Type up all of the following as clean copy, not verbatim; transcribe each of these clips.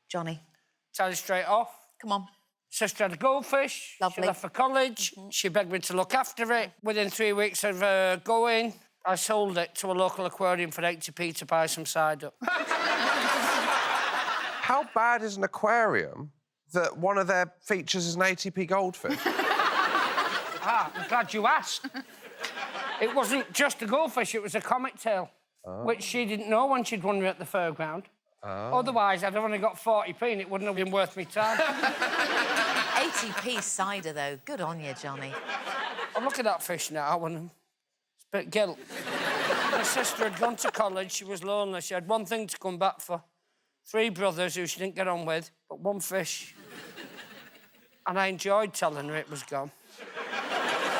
Johnny. Tell you straight off. Come on. Sister had a goldfish. Lovely. She left for college. She begged me to look after it. Within 3 weeks of going, I sold it to a local aquarium for 80p to buy some cider. How bad is an aquarium that one of their features is an 80p goldfish? I'm glad you asked. It wasn't just a goldfish, it was a comet tail, which she didn't know when she'd won me at the fairground. Otherwise, I'd have only got 40p and it wouldn't have been worth me time. 80p cider, though. Good on you, Johnny. Oh, look at that fish now, and it's a bit guilt. My sister had gone to college, she was lonely, she had one thing to come back for. 3 brothers who she didn't get on with, but 1 fish. And I enjoyed telling her it was gone.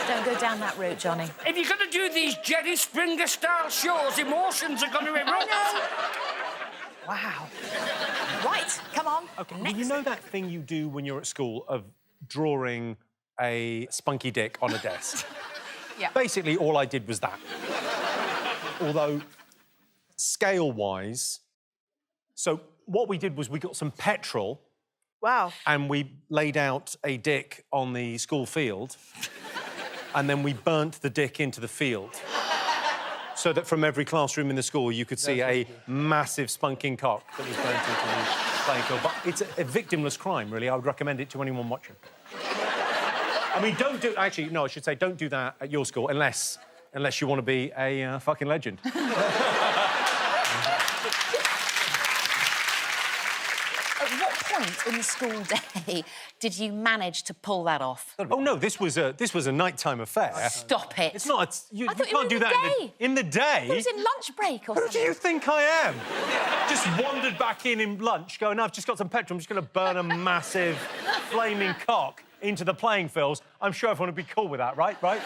Don't go down that route, Johnny. If you're going to do these Jerry Springer-style shows, emotions are going to erupt. Wow. Right, come on. OK, next. well, you know that thing you do when you're at school of drawing a spunky dick on a desk? Yeah. Basically, all I did was that. Although, scale-wise... So what we did was we got some petrol... Wow. And we laid out a dick on the school field, and then we burnt the dick into the field, so that from every classroom in the school you could see a massive spunking cock that was burnt into the playing field. But it's a victimless crime, really. I would recommend it to anyone watching. I mean, don't do... Actually, no, I should say don't do that at your school unless you want to be a fucking legend. In the school day, did you manage to pull that off? Oh no, this was a nighttime affair. Stop it! It's not. You I thought can't do that in the day. It was in lunch break or something. Who do you think I am? Just wandered back in lunch, going, I've just got some petrol. I'm just going to burn a massive flaming cock into the playing fields. I'm sure everyone would be cool with that, right? Right?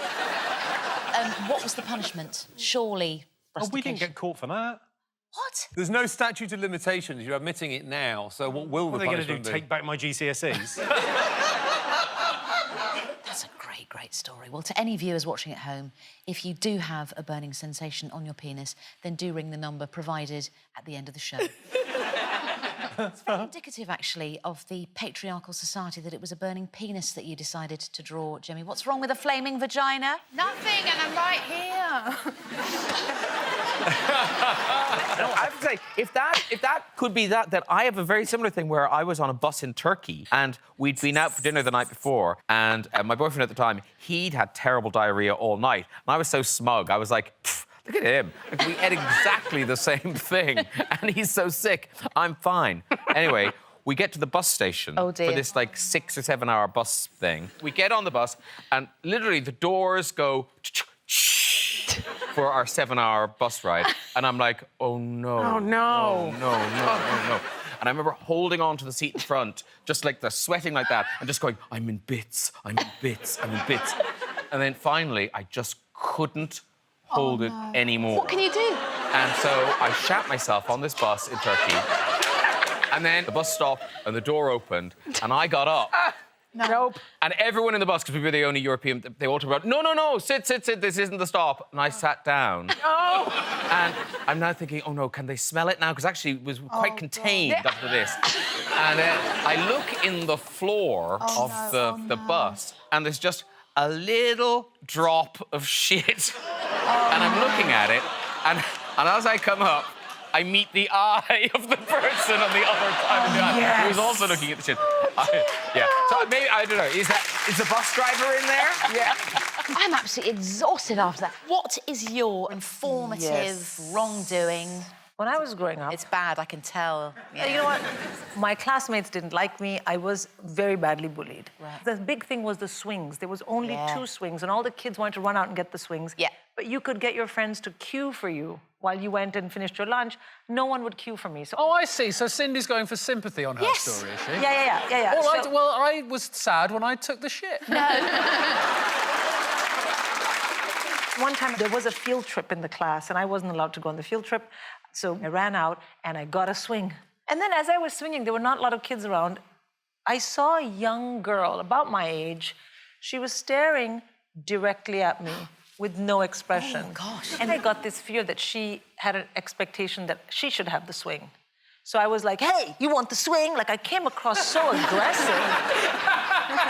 What was the punishment? Surely. Oh, we didn't get caught for that. What? There's no statute of limitations. You're admitting it now, so what will the punishment be? What are they going to do, take back my GCSEs? That's a great, great story. Well, to any viewers watching at home, if you do have a burning sensation on your penis, then do ring the number provided at the end of the show. It's very indicative, actually, of the patriarchal society that it was a burning penis that you decided to draw, Jimmy. What's wrong with a flaming vagina? Nothing, and I'm right here. No, I have to say, if that could be that I have a very similar thing where I was on a bus in Turkey and we'd been out for dinner the night before, and my boyfriend at the time, he'd had terrible diarrhea all night, and I was so smug. I was like, look at him. Like, we ate exactly the same thing, and he's so sick. I'm fine. Anyway, we get to the bus station for this, like, 6 or 7 hour bus thing. We get on the bus, and literally the doors go for our 7 hour bus ride. And I'm like, oh, no. Oh, no. No. And I remember holding on to the seat in front, just like the sweating like that, and just going, I'm in bits. And then finally, I just couldn't hold it anymore. What can you do? And so I shat myself on this bus in Turkey. And then the bus stopped and the door opened and I got up. Nope. And everyone in the bus, because we were the only European, they all talked about, no, sit, this isn't the stop. And I sat down. No! And I'm now thinking, oh no, can they smell it now? Because actually it was quite contained after this. And I look in the floor of the bus and there's just a little drop of shit. And I'm looking at it, and as I come up, I meet the eye of the person on the other side of the eye who was also looking at the shit. Yeah. So maybe, I don't know, is the bus driver in there? Yeah. I'm absolutely exhausted after that. What is your informative wrongdoing? When I was growing up... It's bad, I can tell. Yeah. You know what? My classmates didn't like me. I was very badly bullied. Right. The big thing was the swings. There was only 2 swings, and all the kids wanted to run out and get the swings. Yeah. But you could get your friends to queue for you while you went and finished your lunch. No one would queue for me. So... Oh, I see. So Cindy's going for sympathy on her story, is she? Yeah. All right, well, I was sad when I took the shit. No. One time, there was a field trip in the class, and I wasn't allowed to go on the field trip. So I ran out, and I got a swing. And then as I was swinging, there were not a lot of kids around. I saw a young girl, about my age. She was staring directly at me with no expression. Oh, gosh. And I got this fear that she had an expectation that she should have the swing. So I was like, hey, you want the swing? Like, I came across so aggressive.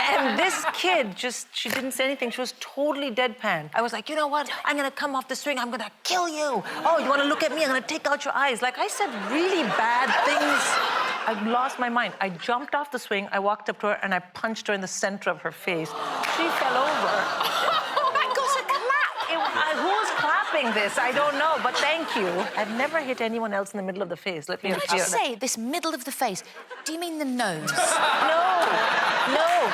And this kid she didn't say anything. She was totally deadpan. I was like, you know what? I'm gonna come off the swing. I'm gonna kill you. Oh, you wanna look at me? I'm gonna take out your eyes. Like, I said really bad things. I lost my mind. I jumped off the swing. I walked up to her and I punched her in the center of her face. She fell over. Who was clapping this? I don't know, but thank you. I've never hit anyone else in the middle of the face. Let me Did you say this middle of the face? Do you mean the nose? No.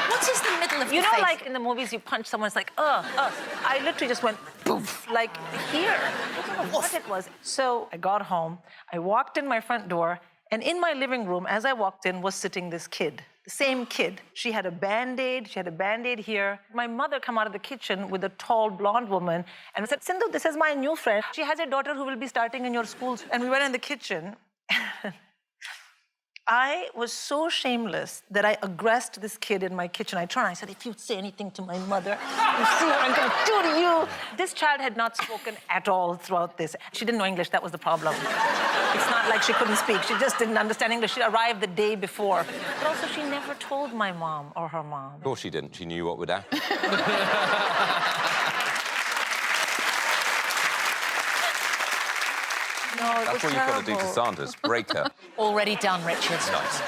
What is the middle of the face? You know, like in the movies, you punch someone, it's like, I literally just went, poof, like here. I don't know what it was. So I got home, I walked in my front door, and in my living room, as I walked in, was sitting this kid. The same kid. She had a Band-Aid. She had a Band-Aid here. My mother came out of the kitchen with a tall, blonde woman and said, Sindhu, this is my new friend. She has a daughter who will be starting in your school. And we went in the kitchen. I was so shameless that I aggressed this kid in my kitchen. I turned and I said, if you say anything to my mother, you see what I'm gonna do to you. This child had not spoken at all throughout this. She didn't know English, that was the problem. It's not like she couldn't speak, she just didn't understand English. She arrived the day before. But also, she never told my mom or her mom. Of course she didn't, she knew what would happen. No, That's what you've got to do to Sanders, break her. Already done, Richard. Nice.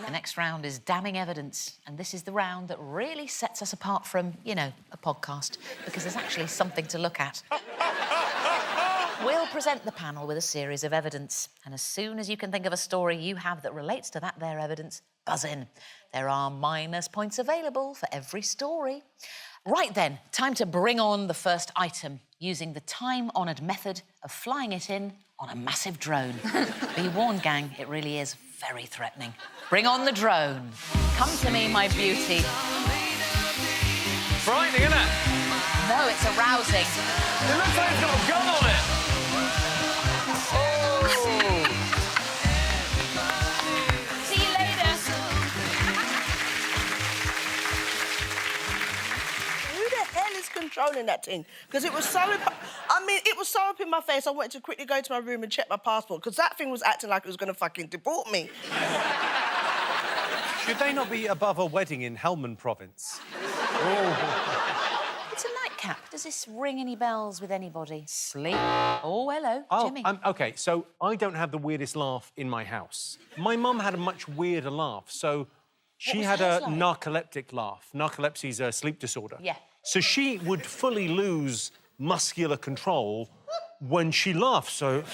The next round is damning evidence, and this is the round that really sets us apart from, you know, a podcast, because there's actually something to look at. We'll present the panel with a series of evidence, and as soon as you can think of a story you have that relates to that there evidence, buzz in. There are minus points available for every story. Right then, time to bring on the first item, using the time-honoured method of flying it in on a massive drone. Be warned, gang, it really is very threatening. Bring on the drone. Come to me, my beauty. Frightening, isn't it? No, it's arousing. It looks like it's got a gun on it. See you later. Who the hell is controlling that thing? Because it was so... it was so up in my face, I wanted to quickly go to my room and check my passport, because that thing was acting like it was going to fucking deport me. Should they not be above a wedding in Helmand province? It's a nightcap. Does this ring any bells with anybody? Sleep. Oh, hello, Jimmy. OK, so I don't have the weirdest laugh in my house. My mum had a much weirder laugh, so she had a narcoleptic laugh. Narcolepsy's a sleep disorder. Yeah. So she would fully lose muscular control when she laughed, so...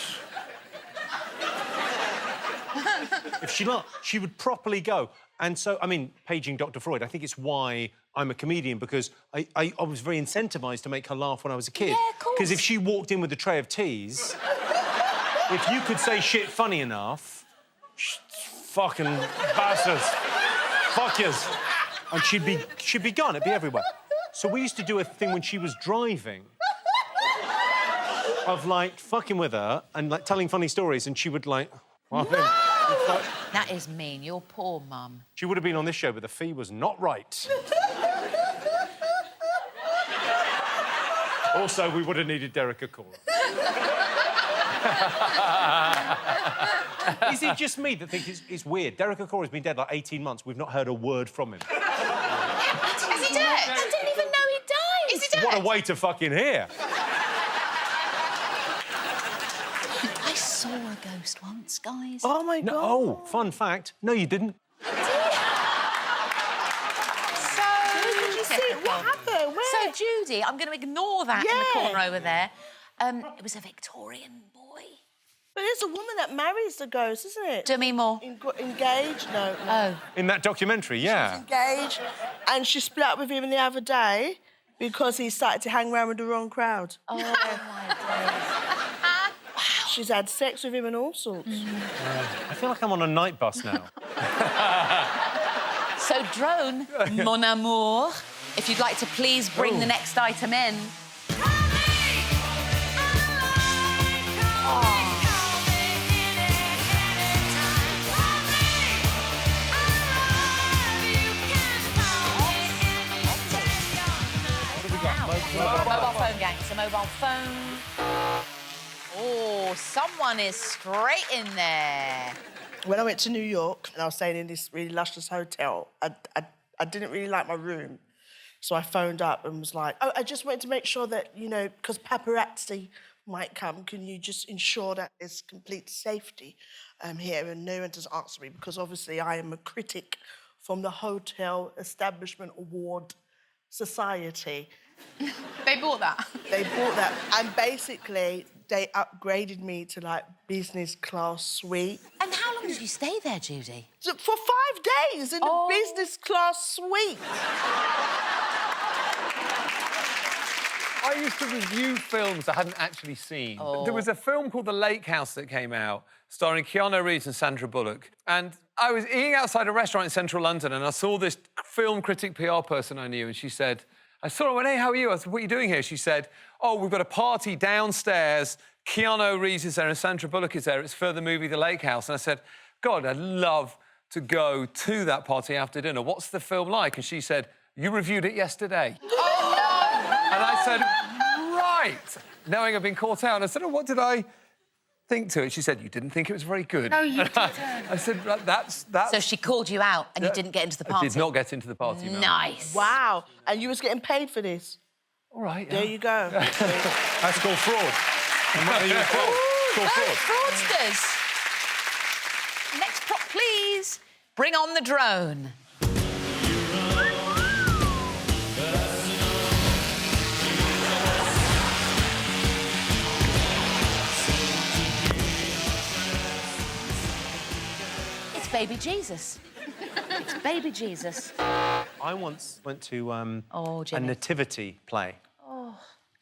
If she laughed, she would properly go. And so, I mean, paging Dr. Freud, I think it's why I'm a comedian, because I was very incentivized to make her laugh when I was a kid. Yeah, of course. Because if she walked in with a tray of teas, if you could say shit funny enough, fucking bastards, fuck yous, and she'd be gone, it'd be everywhere. So we used to do a thing when she was driving of, like, fucking with her and, like, telling funny stories, and she would, like... No! That is mean. Your poor mum. She would have been on this show, but the fee was not right. Also, we would have needed Derek Accord. Is it just me that thinks it's weird? Derek Accord has been dead like 18 months. We've not heard a word from him. Is he dead? I didn't even know he died. Is he dead? What a way to fucking hear. I saw a ghost once, guys. Oh, my God. Oh, fun fact. No, you didn't. Did you see it? What happened? Where? So, Judy, I'm going to ignore that in the corner over there. It was a Victorian boy. But it's a woman that marries the ghost, isn't it? Demi Moore. Engaged? No. Oh. In that documentary, yeah. Engaged, and she split up with him the other day because he started to hang around with the wrong crowd. Oh, my days. She's had sex with him and all sorts. I feel like I'm on a night bus now. So, drone, mon amour, if you'd like to please bring the next item in. Mobile phone, gang. It's a mobile phone. Oh, someone is straight in there. when I went to New York and I was staying in this really luscious hotel, I didn't really like my room. So I phoned up and was like, oh, I just wanted to make sure that, you know, because paparazzi might come, can you just ensure that there's complete safety here? And no one does answer me because obviously I am a critic from the Hotel Establishment Award Society. They bought that? They bought that. And basically, they upgraded me to, like, business class suite. And how long did you stay there, Judy? For 5 days in a business class suite. I used to review films I hadn't actually seen. There was a film called The Lake House that came out, starring Keanu Reeves and Sandra Bullock. And I was eating outside a restaurant in central London and I saw this film critic PR person I knew and she said, I saw her, I went, hey, how are you? I said, what are you doing here? She said, oh, we've got a party downstairs. Keanu Reeves is there and Sandra Bullock is there. It's for the movie The Lake House. And I said, God, I'd love to go to that party after dinner. What's the film like? And she said, you reviewed it yesterday. Oh, no! And I said, right. Knowing I've been caught out, and I said, oh, what did I think to it? She said, you didn't think it was very good. No, you didn't. I said, that's... So she called you out and you didn't get into the party? I did not get into the party, no. Nice. Wow. And you was getting paid for this? All right, There you go. That's called fraud. And what are you fraud? It's called fraud. Fraudsters. Next prop, please. Bring on the drone. It's baby Jesus. It's baby Jesus. I once went to a Jimmy. nativity play. I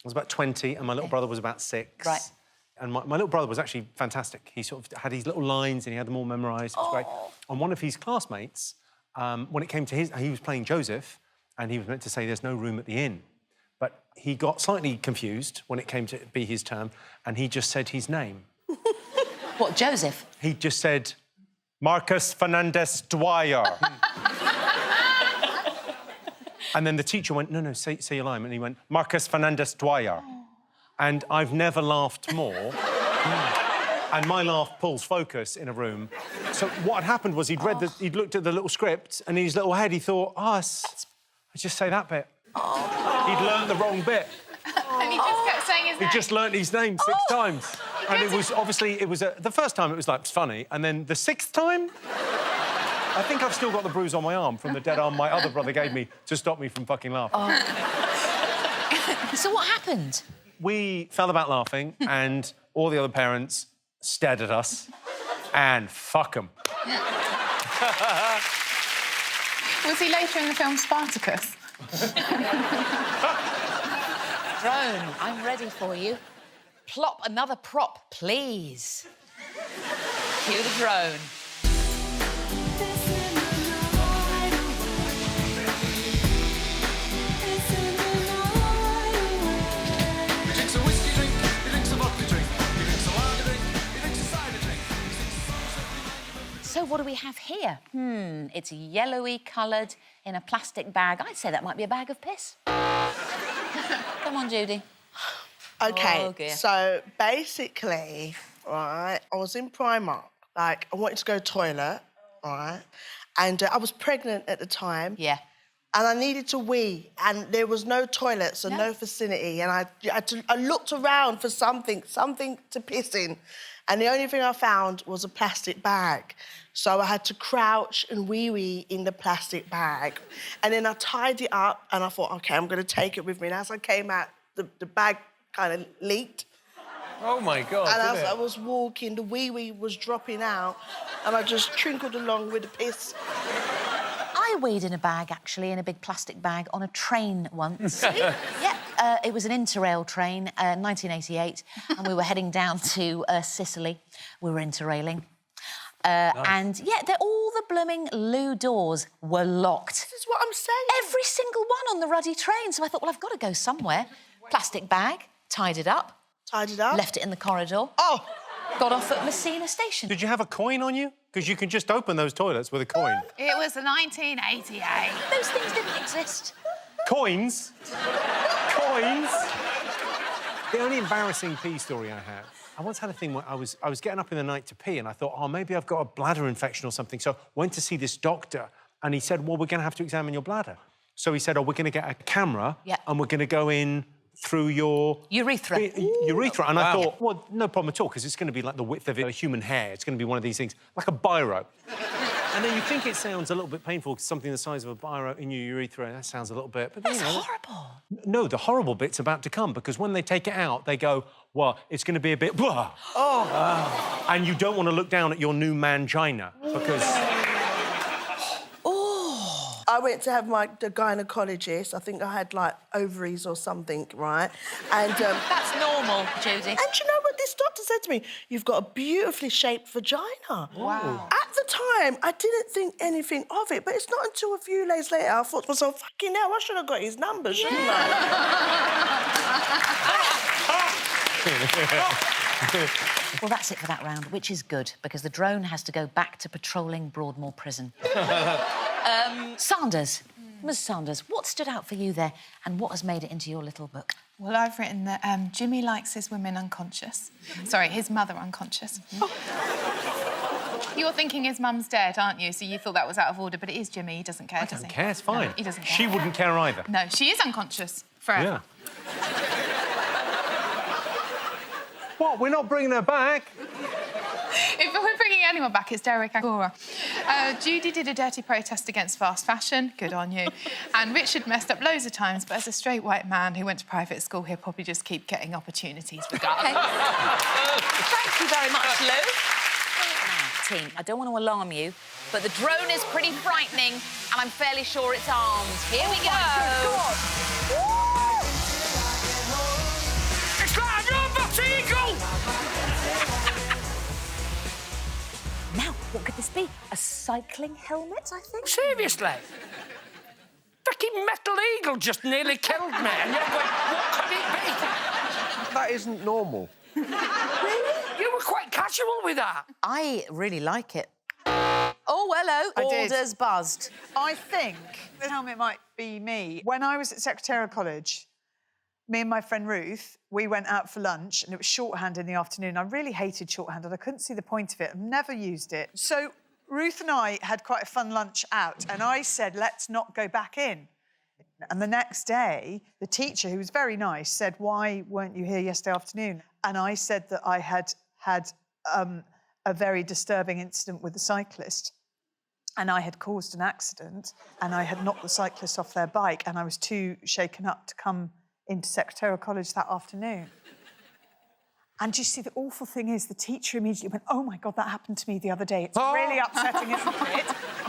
was about 20 and my little brother was about 6. Right. And my little brother was actually fantastic. He sort of had these little lines and he had them all memorised. It was great. And one of his classmates, when it came to he was playing Joseph and he was meant to say there's no room at the inn. But he got slightly confused when it came to be his turn and he just said his name. What, Joseph? He just said, Marcus Fernandez Dwyer. And then the teacher went, no, say your line. And he went, Marcus Fernandez Dwyer. And I've never laughed more. And my laugh pulls focus in a room. So what had happened was he'd looked at the little script and in his little head he thought, I just say that bit. He'd learned the wrong bit. And he just kept saying his name? He just learnt his name 6 times. And it was, obviously, the first time it was, like, funny, and then the 6th time, I think I've still got the bruise on my arm from the dead arm my other brother gave me to stop me from fucking laughing. So what happened? We fell about laughing, and all the other parents stared at us, and fuck them. Was he later in the film Spartacus? Drone, I'm ready for you. Plop another prop, please. Cue the drone. So what do we have here? It's yellowy coloured in a plastic bag. I'd say that might be a bag of piss. Come on, Judy. OK, so basically, right, I was in Primark. Like, I wanted to go to the toilet, right? And I was pregnant at the time. Yeah. And I needed to wee, and there was no toilet, so no vicinity. And I looked around for something to piss in. And the only thing I found was a plastic bag. So I had to crouch and wee in the plastic bag. And then I tied it up, and I thought, OK, I'm going to take it with me. And as I came out, the bag kind of leaked. Oh, my God, And as I was walking, the wee was dropping out, and I just trickled along with the piss. I weed in a bag, actually, in a big plastic bag on a train once. It was an Interrail train, 1988, and we were heading down to Sicily. We were interrailing. Nice. And, all the blooming loo doors were locked. This is what I'm saying. Every single one on the ruddy train. So I thought, well, I've got to go somewhere. Plastic bag, tied it up. Tied it up? Left it in the corridor. Oh! Got off at Messina station. Did you have a coin on you? Because you can just open those toilets with a coin. It was 1988. Those things didn't exist. Coins? Coins? The only embarrassing pee story I have, I once had a thing where I was getting up in the night to pee and I thought, oh, maybe I've got a bladder infection or something. So went to see this doctor and he said, well, we're going to have to examine your bladder. So he said, oh, we're going to get a camera and we're going to go in through your... urethra. Urethra. And I thought, well, no problem at all, because it's going to be like the width of a human hair. It's going to be one of these things, like a biro. And then you think it sounds a little bit painful, something the size of a biro in your urethra. That sounds a little bit... But, that's horrible. No, the horrible bit's about to come, because when they take it out, they go, well, it's going to be a bit... And you don't want to look down at your new mangina, because... I went to have the gynecologist. I think I had, like, ovaries or something, right? And... That's normal, Judy. And you know what this doctor said to me? You've got a beautifully shaped vagina. Wow. At the time, I didn't think anything of it, but it's not until a few days later I thought to myself, fucking hell, I should have got his number, shouldn't I? Well, that's it for that round, which is good, because the drone has to go back to patrolling Broadmoor Prison. Sanders. Ms Sanders, what stood out for you there and what has made it into your little book? Well, I've written that Jimmy likes his women unconscious. Sorry, his mother unconscious. You're thinking his mum's dead, aren't you? So you thought that was out of order, but it is Jimmy. He doesn't care, does he? I don't care, it's fine. No, he doesn't care. She wouldn't care either. No, she is unconscious forever. Yeah. What, we're not bringing her back? If we're bringing anyone back, it's Derek Agora. Judy did a dirty protest against fast fashion. Good on you. And Richard messed up loads of times, but as a straight white man who went to private school, he'll probably just keep getting opportunities regardless. Thank you very much, Lou. Now, team, I don't want to alarm you, but the drone is pretty frightening, and I'm fairly sure it's armed. Here we go. It's like a robot eagle! Now, what could this be? A cycling helmet, I think? Seriously? Fucking metal eagle just nearly killed me, and you're going, what could it be? That isn't normal. Really? You were quite casual with that. I really like it. Oh, hello. Alders buzzed. I think the helmet might be me. When I was at Secretarial College, me and my friend Ruth, we went out for lunch and it was shorthand in the afternoon. I really hated shorthand and I couldn't see the point of it. I've never used it. So Ruth and I had quite a fun lunch out and I said, let's not go back in. And the next day, the teacher, who was very nice, said, why weren't you here yesterday afternoon? And I said that I had had a very disturbing incident with a cyclist and I had caused an accident and I had knocked the cyclist off their bike and I was too shaken up to come into Secretarial College that afternoon. And you see, the awful thing is the teacher immediately went, oh, my God, that happened to me the other day. It's really upsetting, isn't it?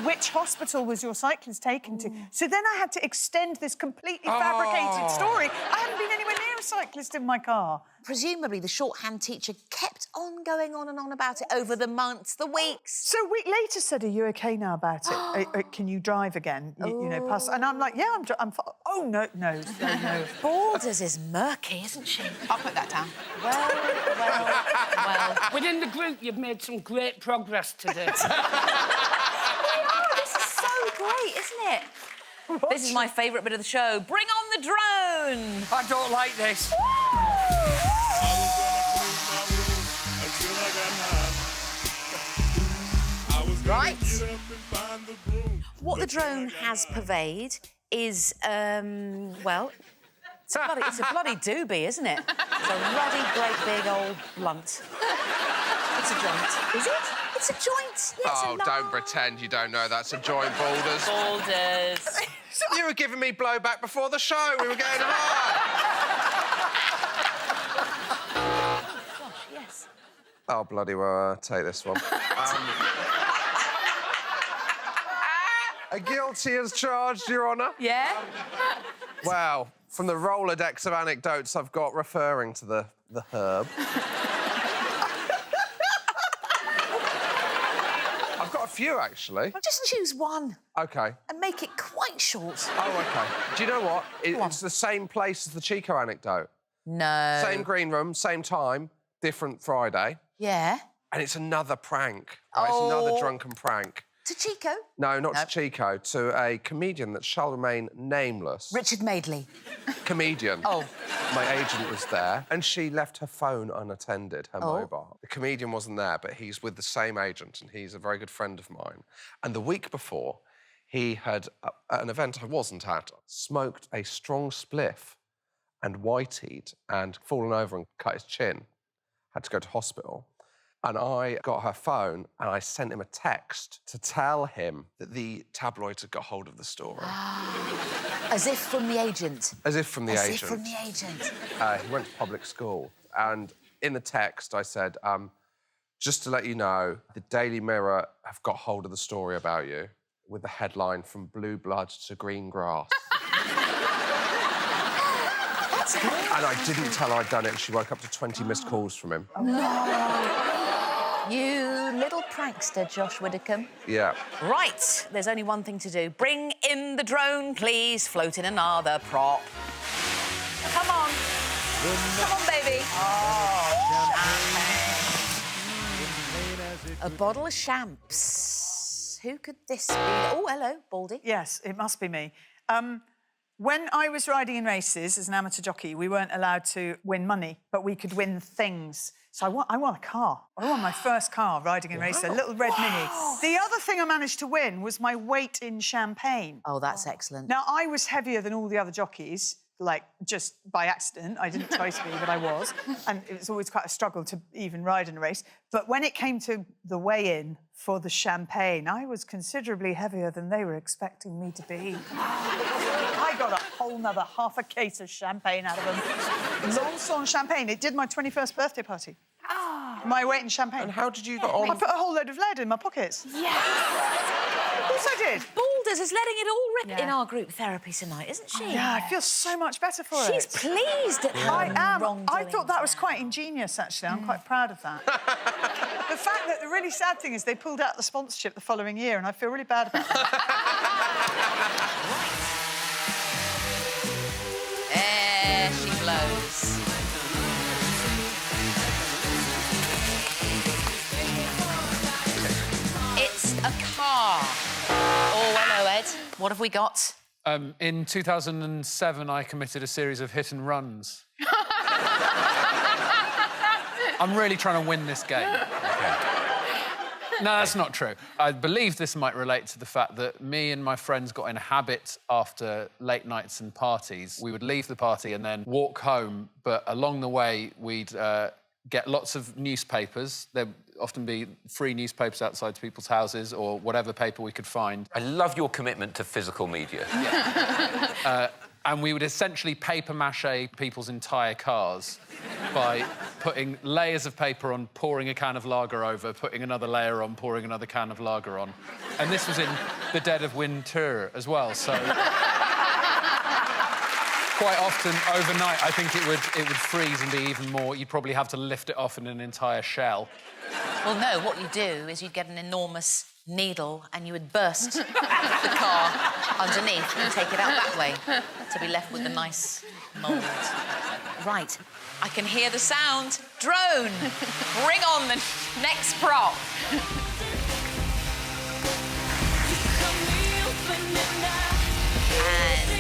Which hospital was your cyclist taken to? So then I had to extend this completely fabricated story. I hadn't been anywhere near a cyclist in my car. Presumably the shorthand teacher kept on going on and on about it over the months, the weeks. So a week later said, are you OK now about it? Can you drive again? You know, pass. And I'm like, yeah, I'm fine. Oh, no. Borders is murky, isn't she? I'll put that down. Well. Within the group, you've made some great progress today. This is so great, isn't it? This is my favourite bit of the show. Bring on the drone! I don't like this. Right. What the drone has purveyed is, well, it's a bloody doobie, isn't it? It's a ruddy, great, big old blunt. It's a joint. Is it? It's a joint. Yes, Oh, don't pretend you don't know that's a joint, Boulders. Boulders. You were giving me blowback before the show. We were getting high. Gosh, yes. Oh, bloody well, take this one. Guilty as charged, Your Honour. Yeah? Wow. From the Rolodex of anecdotes I've got referring to the herb. I've got a few, actually. Well, just choose one. OK. And make it quite short. Oh, OK. Do you know what? It's the same place as the Chico anecdote. No. Same green room, same time, different Friday. Yeah? And it's another prank. Right? It's another drunken prank. To Chico? No, not to Chico, to a comedian that shall remain nameless. Richard Madeley. Comedian. Oh. My agent was there, and she left her phone unattended, her mobile. The comedian wasn't there, but he's with the same agent, and he's a very good friend of mine. And the week before, he had, at an event I wasn't at, smoked a strong spliff and whiteyed and fallen over and cut his chin. Had to go to hospital. And I got her phone and I sent him a text to tell him that the tabloids had got hold of the story. As if from the agent. As if from the agent. As if from the agent. He went to public school. And in the text, I said, just to let you know, the Daily Mirror have got hold of the story about you with the headline, "From Blue Blood to Green Grass." That's good. And I didn't tell her I'd done it, and she woke up to 20 missed calls from him. No. You little prankster, Josh Widdicombe. Yeah. Right, there's only one thing to do. Bring in the drone, please. Float in another prop. Come on. Come on, baby. A bottle of champs. Who could this be? Oh, hello, Baldy. Yes, it must be me. When I was riding in races as an amateur jockey, we weren't allowed to win money, but we could win things. So I won a car. I won my first car riding in races, a little red Mini. The other thing I managed to win was my weight in champagne. Oh, that's excellent. Now, I was heavier than all the other jockeys, like, just by accident. I didn't try to be, but I was. And it was always quite a struggle to even ride in a race. But when it came to the weigh-in for the champagne, I was considerably heavier than they were expecting me to be. I got a whole nother half a case of champagne out of them. Lanson champagne. It did my 21st birthday party. My weight in champagne. And how did you get on? I put a whole load of lead in my pockets. Yes. Of course I did. Boulders is letting it all rip in our group therapy tonight, isn't she? Yeah, I feel so much better for it. She's pleased at her I am. wrongdoings. I thought that was quite ingenious, actually. I'm quite proud of that. The fact that the really sad thing is they pulled out the sponsorship the following year, and I feel really bad about that. There she blows. It's a car. Oh, hello, Ed. What have we got? In 2007, I committed a series of hit and runs. I'm really trying to win this game. No, that's not true. I believe this might relate to the fact that me and my friends got in a habit after late nights and parties. We would leave the party and then walk home, but along the way, we'd get lots of newspapers. There'd often be free newspapers outside people's houses or whatever paper we could find. I love your commitment to physical media. Yeah. And we would essentially paper-mache people's entire cars by putting layers of paper on, pouring a can of lager over, putting another layer on, pouring another can of lager on. And this was in the dead of winter as well, so... Quite often, overnight, I think it would freeze and be even more... You'd probably have to lift it off in an entire shell. Well, no, what you do is you'd get an enormous needle and you would burst the car underneath and take it out that way to be left with a nice mould. Right, I can hear the sound. Drone, bring on the next prop. And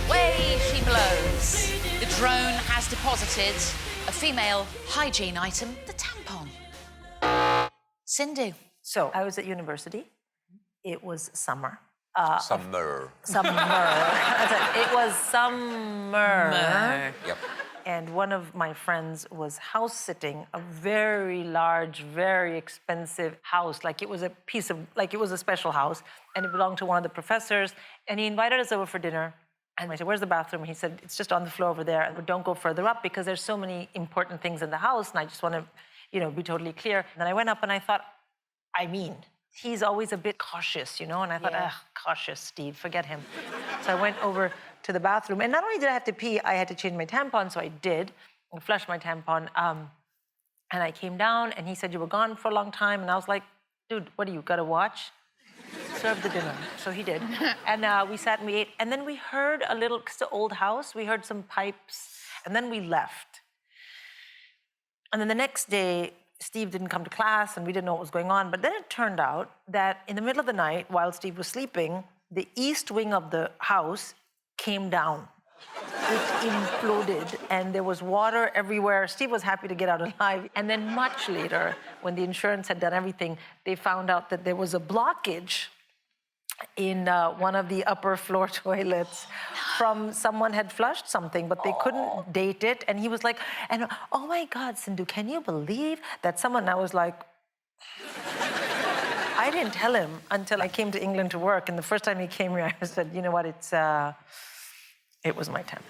away she blows. The drone has deposited a female hygiene item, the tampon. Sindhu. So, I was at university. It was summer. Summer. It was summer. Yep. And one of my friends was house-sitting a very large, very expensive house. Like, it was a piece of... Like, it was a special house, and it belonged to one of the professors. And he invited us over for dinner. And I said, where's the bathroom? He said, it's just on the floor over there. And don't go further up because there's so many important things in the house, and I just want to, you know, be totally clear. And then I went up and I thought, I mean, he's always a bit cautious, you know? And I thought, cautious, Steve, forget him. So I went over to the bathroom. And not only did I have to pee, I had to change my tampon, so I did. I flushed my tampon. And I came down, and he said, you were gone for a long time. And I was like, dude, what do you, got to watch? Serve the dinner. So he did. And we sat and we ate. And then we heard a little, because it's an old house, we heard some pipes. And then we left. And then the next day, Steve didn't come to class and we didn't know what was going on. But then it turned out that in the middle of the night, while Steve was sleeping, the east wing of the house came down. It imploded and there was water everywhere. Steve was happy to get out alive. And then much later, when the insurance had done everything, they found out that there was a blockage in one of the upper floor toilets from someone had flushed something, but they couldn't date it. And he was like, and oh my God, Sindhu, can you believe that someone, and I was like, I didn't tell him until I came to England to work. And the first time he came here, I said, you know what, it was my time.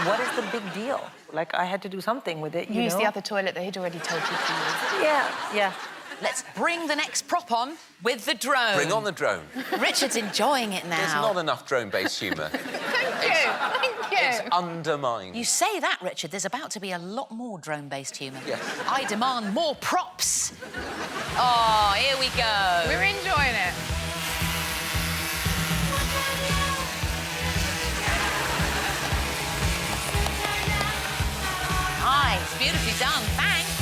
What is the big deal? Like, I had to do something with it, you Use know? the other toilet that he'd already told you to use. Yeah. Let's bring the next prop on with the drone. Bring on the drone. Richard's enjoying it now. There's not enough drone-based humour. Thank you. It's undermined. You say that, Richard. There's about to be a lot more drone-based humour. Yes. I demand more props. Oh, here we go. We're enjoying it. Nice, beautifully done, thanks.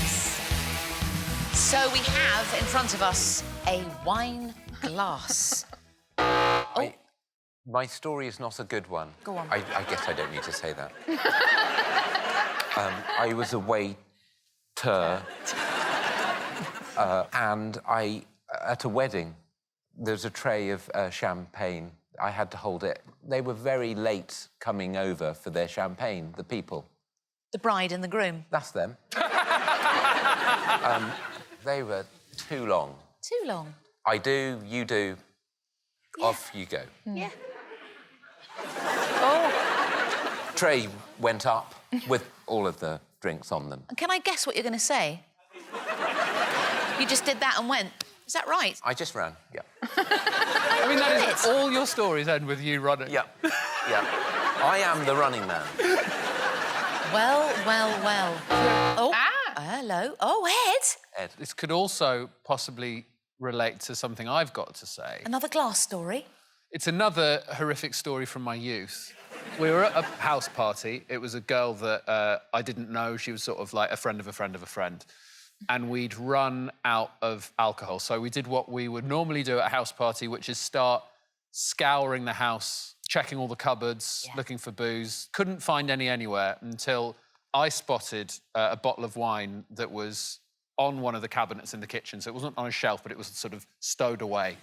So we have in front of us a wine glass. My story is not a good one. Go on. I guess I don't need to say that. I was a waiter, and at a wedding, there's a tray of champagne. I had to hold it. They were very late coming over for their champagne, the people. The bride and the groom. That's them. They were too long. Too long. I do, you do, Yeah. off you go. Yeah. Tray went up with all of the drinks on them. And can I guess what you're going to say? You just did that and went. Is that right? I just ran, yeah. I mean, that is all your stories end with you running. Yeah, yeah. I am the running man. Well. Oh, hello. Oh, Ed. This could also possibly relate to something I've got to say. Another glass story. It's another horrific story from my youth. We were at a house party. It was a girl that I didn't know. She was sort of like a friend of a friend of a friend. And we'd run out of alcohol. So we did what we would normally do at a house party, which is start scouring the house, checking all the cupboards, looking for booze. Couldn't find any anywhere until I spotted a bottle of wine that was on one of the cabinets in the kitchen. So it wasn't on a shelf, but it was sort of stowed away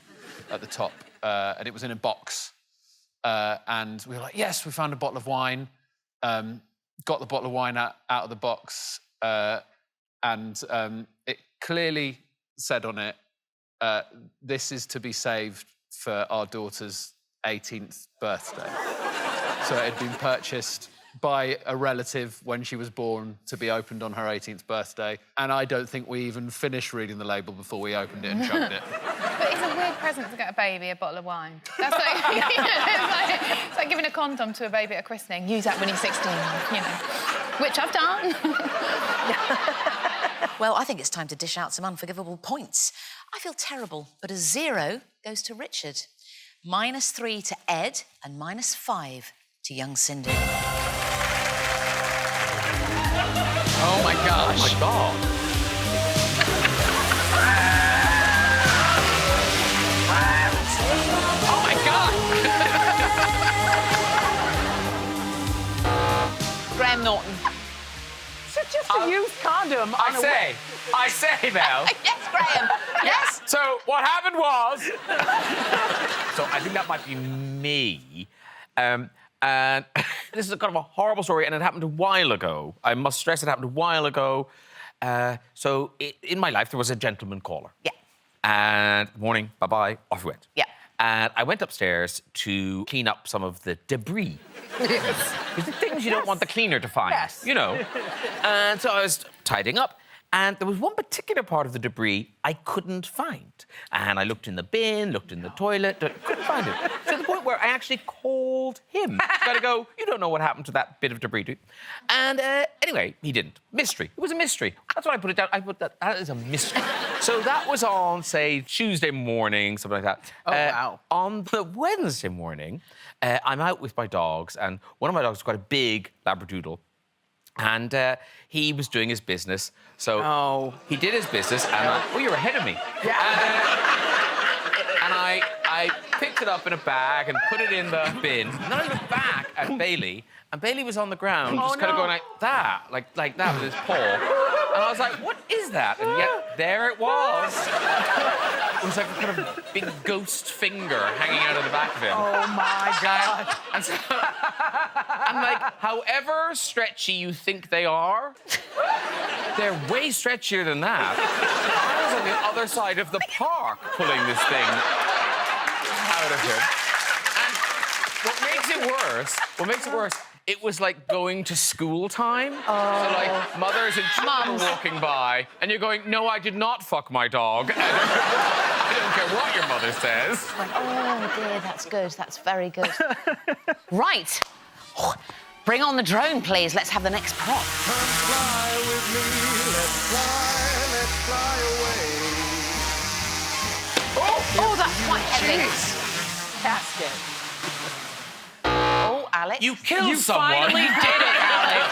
at the top. And it was in a box. And we were like, yes, we found a bottle of wine. Got the bottle of wine out of the box. And it clearly said on it, this is to be saved for our daughter's 18th birthday. So it had been purchased by a relative when she was born to be opened on her 18th birthday. And I don't think we even finished reading the label before we opened it and chugged it. But it's a weird present to get a baby a bottle of wine. That's like, it's like giving a condom to a baby at a christening. Use that when you're 16, you know. Which I've done. Well, I think it's time to dish out some unforgivable points. I feel terrible, but a 0 goes to Richard. -3 to Ed and -5 to young Cindy. Oh, my gosh. Oh, my God. Oh, my God. Graham Norton. So just a used condom. I say, Mel. Yes, Graham. Yes. So what happened was... So I think that might be me. And this is a kind of a horrible story, and it happened a while ago. I must stress it happened a while ago. So in my life, there was a gentleman caller. Yeah. And morning, bye-bye, off we went. Yeah. And I went upstairs to clean up some of the debris. It's the things you don't want the cleaner to find, you know. And so I was tidying up, and there was one particular part of the debris I couldn't find. And I looked in the bin, looked in the toilet, couldn't find it. To the point where I actually called him. Gotta go, you don't know what happened to that bit of debris, do you? And anyway, he didn't. Mystery. It was a mystery. That's what I put it down. I put that is a mystery. So that was on, say, Tuesday morning, something like that. Oh, wow. On the Wednesday morning, I'm out with my dogs, and one of my dogs has got a big Labradoodle. And he was doing his business. So he did his business, and you're ahead of me. Yeah. And I picked it up in a bag and put it in the bin. And then I looked back at Bailey, and Bailey was on the ground, just kind of going like that with his paw. And I was like, what is that? And yet, there it was. It was like a kind of big ghost finger hanging out of the back of him. Oh, my God. And so, I'm like, however stretchy you think they are, they're way stretchier than that. I was on the other side of the park pulling this thing out of him. And what makes it worse, it was like going to school time. So like mothers and children walking by, and you're going, no, I did not fuck my dog. I don't care what your mother says. Oh dear, that's good. That's very good. Right. Bring on the drone, please. Let's have the next prop. Come fly with me, let's fly away. Oh, that's quite heavy. That's good. Oh, Alex. You killed someone. You finally did it, Alex.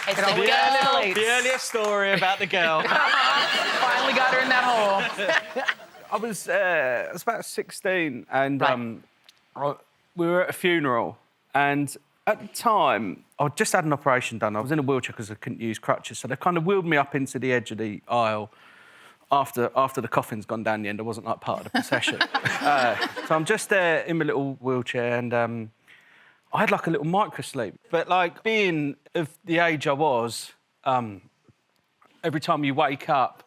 It's the girl. The earliest story about the girl. Finally got her in that hole. I was about 16, and we were at a funeral, and at the time, I just had an operation done. I was in a wheelchair because I couldn't use crutches, so they kind of wheeled me up into the edge of the aisle after the coffin's gone down the end. I wasn't, like, part of the procession. So I'm just there in my little wheelchair, and I had, like, a little micro-sleep. But, like, being of the age I was, every time you wake up,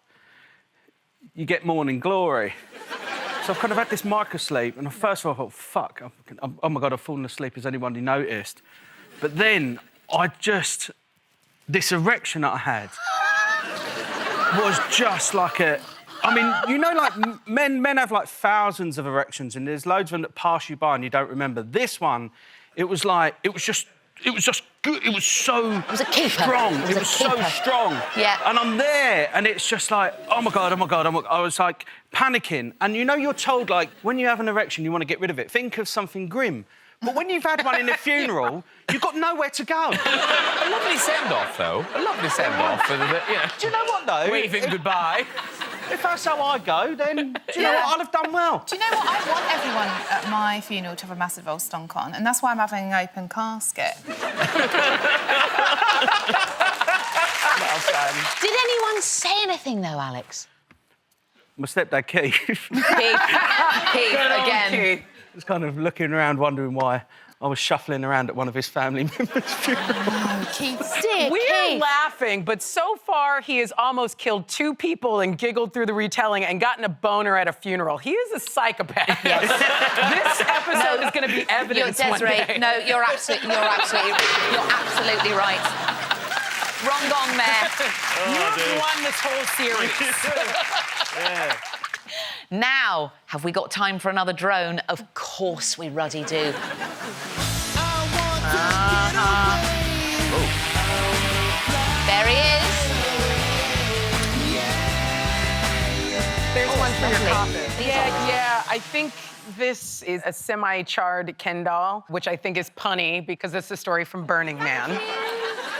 you get morning glory. So I've kind of had this micro-sleep, and first of all, I thought, fuck, oh my God, I've fallen asleep, has anybody noticed? But then, this erection that I had was just like a... I mean, you know, like, men have, like, thousands of erections, and there's loads of them that pass you by and you don't remember. This one, it was just good. It was so It was a keeper. strong. It was so strong. Yeah. And I'm there, and it's just like, oh my God. I was like panicking. And you know, you're told, like, when you have an erection, you want to get rid of it. Think of something grim. But when you've had one in a funeral, you've got nowhere to go. A lovely send-off, though. A lovely send-off. Do you know what, though? Waving goodbye. If that's how I go, then do you know what? I'll have done well. Do you know what? I want everyone at my funeral to have a massive old stonk on, and that's why I'm having an open casket. Well done. Did anyone say anything, though, Alex? My stepdad, Keith. Keith, again. I was kind of looking around, wondering why I was shuffling around at one of his family members' funerals. Oh, Keith, stick. We're laughing, but so far he has almost killed 2 people and giggled through the retelling and gotten a boner at a funeral. He is a psychopath. Yes. This episode is going to be evidence one day. No, you're absolutely right. Wrong gong there. You've won this whole series. Yeah. Now, have we got time for another drone? Of course we ruddy do. There he is. There's one for your lovely. coffin. Yeah, I think this is a semi-charred Ken doll, which I think is punny because it's a story from Burning Man.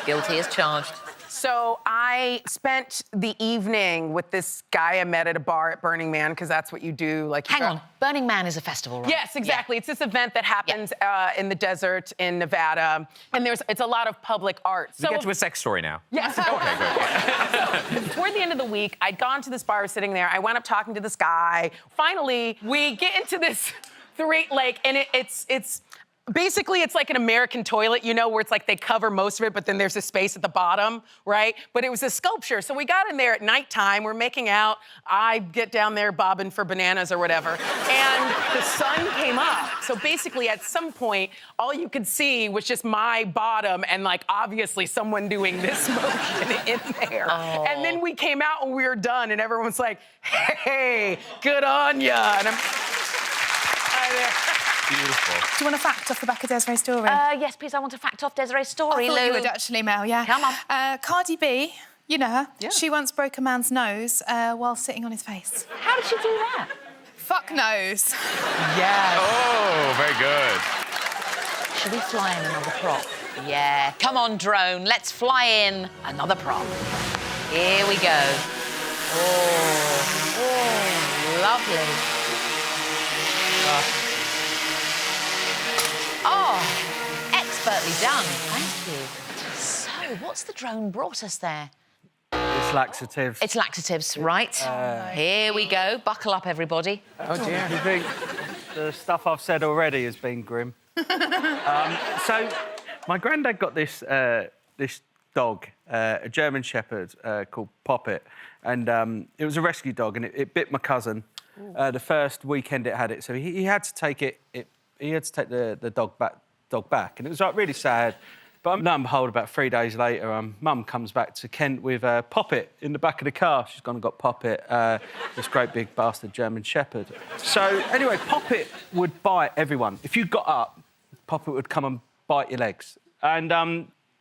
Guilty as charged. So I spent the evening with this guy I met at a bar at Burning Man, because that's what you do. Like, Hang on, Burning Man is a festival, right? Yes, exactly. Yeah. It's this event that happens in the desert in Nevada, and it's a lot of public art. We get to a sex story now. Yes. Okay, good. Toward the end of the week, I'd gone to this bar, I was sitting there. I wound up talking to this guy. Finally, we get into this and it's basically, it's like an American toilet, you know, where it's like they cover most of it, but then there's a space at the bottom, right? But it was a sculpture. So we got in there at nighttime, we're making out. I get down there bobbing for bananas or whatever. And the sun came up. So basically, at some point, all you could see was just my bottom and, like, obviously someone doing this motion in there. Oh. And then we came out when we were done, and everyone's like, hey, good on ya. And I'm... Beautiful. Do you want a fact off the back of Desiree's story? Yes, please, I want a fact off Desiree's story, I thought Lou. you would actually, Mel, yeah. Come on. Cardi B, you know her. Yeah. She once broke a man's nose while sitting on his face. How did she do that? Fuck nose. Yes. Oh, very good. Should we fly in another prop? Yeah. Come on, drone. Let's fly in another prop. Here we go. Oh, lovely. Oh, expertly done. Thank you. So, what's the drone brought us there? It's laxatives. It's laxatives, right. Here we go. Buckle up, everybody. Oh, dear. Do you think the stuff I've said already has been grim? So, my granddad got this dog, a German Shepherd called Poppet, and it was a rescue dog, and it bit my cousin the first weekend it had it. So he had to take he had to take the dog back, and it was like really sad. But lo and behold, about 3 days later, Mum comes back to Kent with Poppet in the back of the car. She's gone and got Poppet, this great big bastard German Shepherd. So anyway, Poppet would bite everyone. If you got up, Poppet would come and bite your legs. And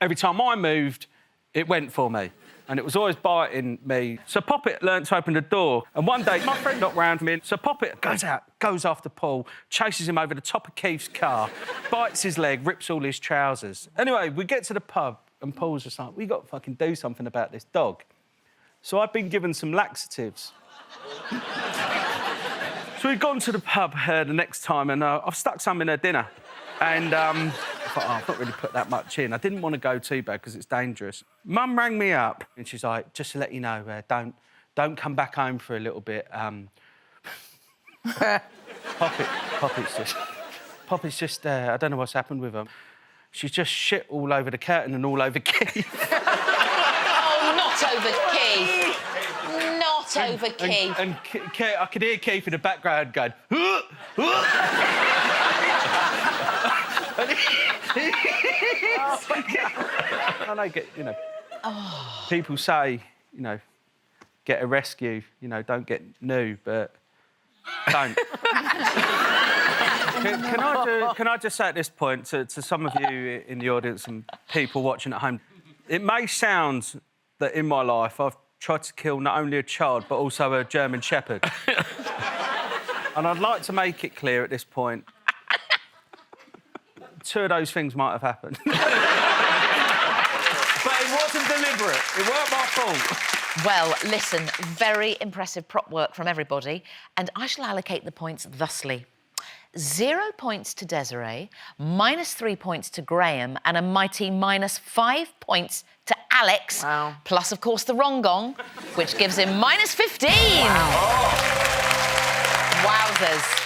every time I moved, it went for me. And it was always biting me. So Poppet learnt to open the door. And one day, my friend knocked round me. So Poppet goes out, goes after Paul, chases him over the top of Keith's car, bites his leg, rips all his trousers. Anyway, we get to the pub, and Paul's just like, we got to fucking do something about this dog. So I've been given some laxatives. So we've gone to the pub the next time, and I've stuck some in her dinner. And I thought, I've not really put that much in. I didn't want to go too bad because it's dangerous. Mum rang me up and she's like, just to let you know, don't come back home for a little bit. Poppy's just, I don't know what's happened with her. She's just shit all over the curtain and all over Keith. Oh, not over Keith. Not over Keith. And I could hear Keith in the background going, And I get, people say, get a rescue, don't get new, but don't. Can I just say at this point to some of you in the audience and people watching at home, it may sound that in my life I've tried to kill not only a child but also a German Shepherd. And I'd like to make it clear at this point, 2 of those things might have happened. But it wasn't deliberate. It weren't my fault. Well, listen, very impressive prop work from everybody, and I shall allocate the points thusly. 0 points to Desiree, -3 points to Graham, and a mighty -5 points to Alex. Wow. Plus, of course, the wrong gong, which gives him -15. Wow. Wowzers.